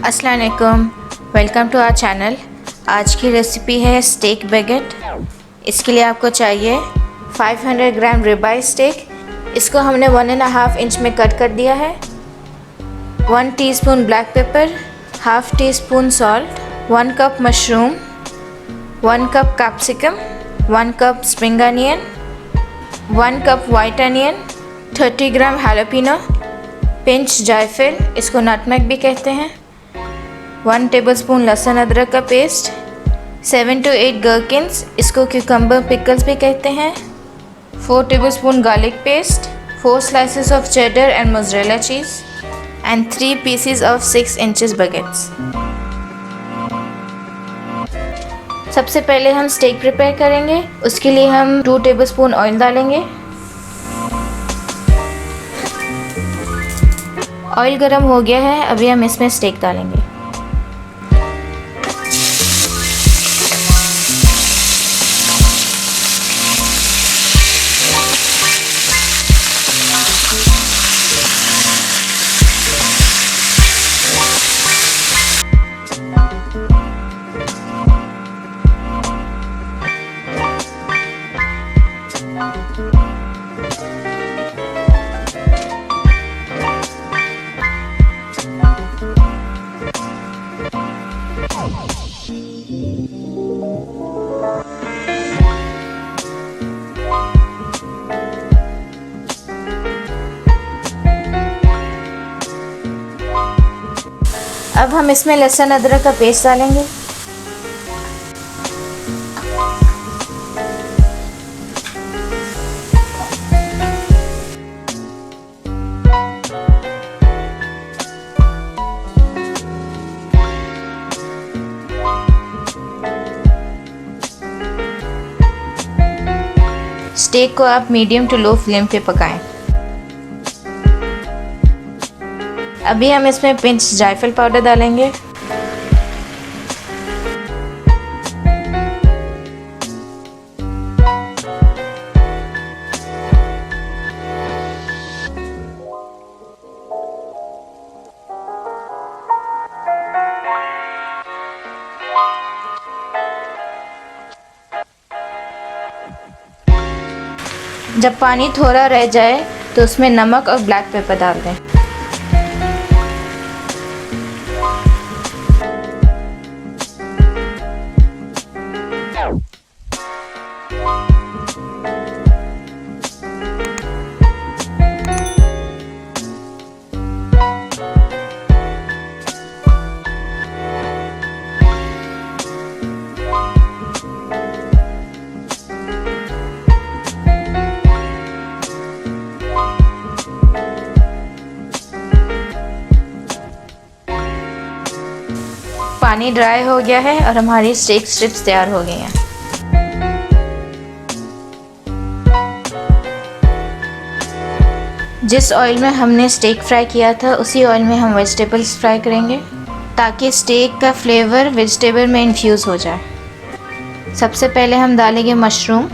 अस्सलाम वालेकुम, welcome to our channel. आज की रेसिपी है स्टेक बैगेट। इसके लिए आपको चाहिए 500 ग्राम रिबाई स्टेक। इसको हमने 1.5 इंच में कट कर दिया है। 1 teaspoon black pepper, half tea spoon salt, 1 cup mushroom, 1 cup capsicum, 1 cup spring onion, 1 cup white onion, 30 ग्राम jalapeno, पिंच जिफिल, इसको नटमैग भी कहते हैं, 1 टेबलस्पून लहसुन अदरक का पेस्ट, 7 to 8 gerkins, इसको क्यूकम्बर पिकल्स भी कहते हैं, 4 tablespoon garlic paste, 4 slices of cheddar and mozzarella cheese and 3 pieces of 6 inches baguettes। सबसे पहले हम स्टेक प्रिपेयर करेंगे। उसके लिए हम 2 टेबलस्पून ऑयल डालेंगे। ऑयल गर्म हो गया है, अभी हम इसमें स्टेक डालेंगे। अब हम इसमें लहसुन अदरक का पेस्ट डालेंगे। स्टेक को आप मीडियम टू लो फ्लेम पे पकाएं। अभी हम इसमें पिंच जायफल पाउडर डालेंगे। जब पानी थोड़ा रह जाए तो उसमें नमक और ब्लैक पेपर डाल दें। पानी ड्राई हो गया है और हमारी स्टेक स्ट्रिप्स तैयार हो गई हैं। जिस ऑयल में हमने स्टेक फ्राई किया था उसी ऑयल में हम वेजिटेबल्स फ्राई करेंगे ताकि स्टेक का फ्लेवर वेजिटेबल में इन्फ्यूज़ हो जाए। सबसे पहले हम डालेंगे मशरूम,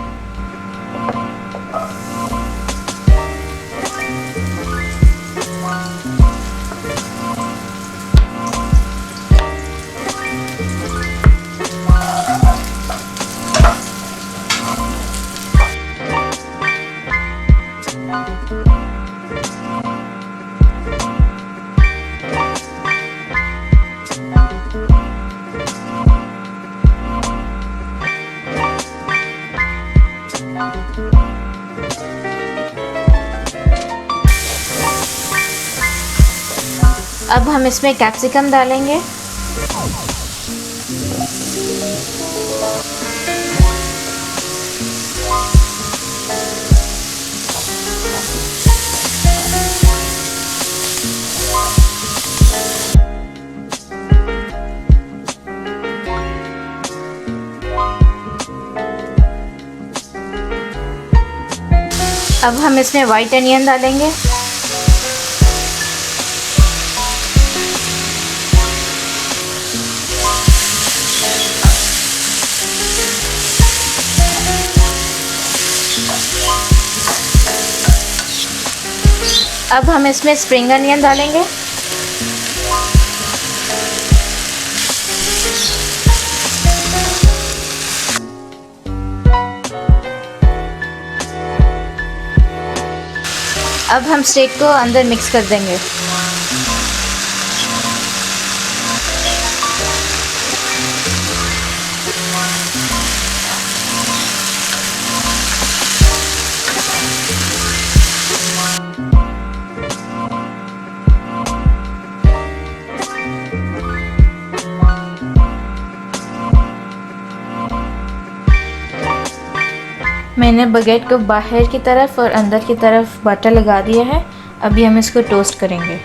अब हम इसमें कैप्सिकम डालेंगे। अब हम इसमें वाइट अनियन डालेंगे। अब हम इसमें स्प्रिंग अनियन डालेंगे। अब हम स्टेक को अंदर मिक्स कर देंगे। मैंने बगेट को बाहर की तरफ और अंदर की तरफ बटर लगा दिया है। अभी हम इसको टोस्ट करेंगे।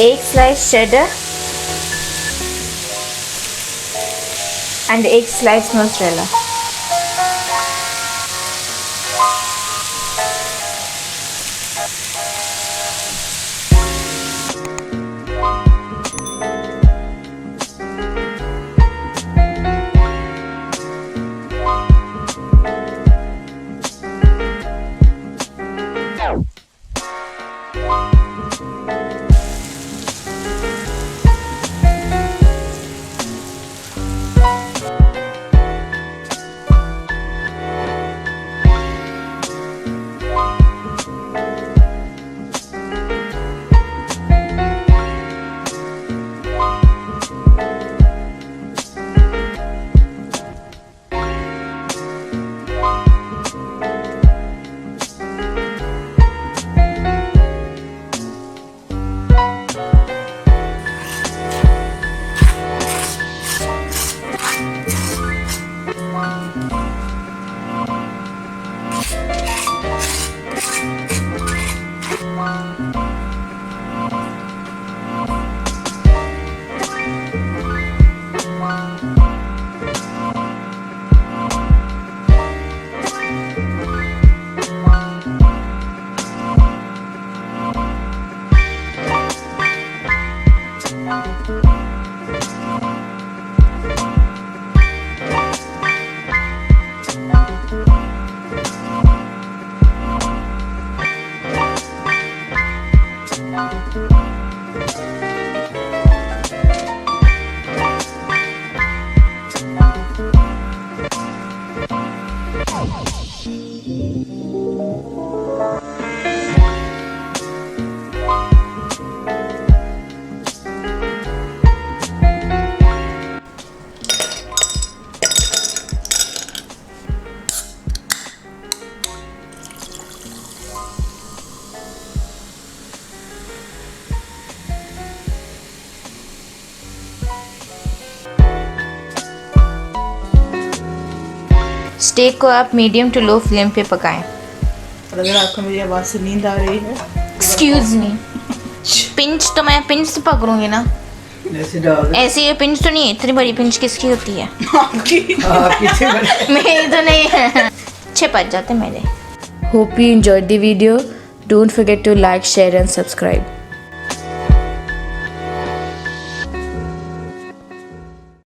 एक स्लाइस cheddar and एक स्लाइस mozzarella। स्टेक को आप मीडियम टू लो फ्लेम पे पकाएं। और अगर आपको मेरी आवाज़ से नींद आ रही है, एक्सक्यूज मी, पिंच तो मैं पिंच से पकड़ूंगी ना, ऐसे ये पिंच तो नहीं है। इतनी बड़ी पिंच किसकी होती है? मेरी तो नहीं है। अच्छे पच जाते मेरे। Hope you enjoyed the video. Don't forget to like, share and subscribe.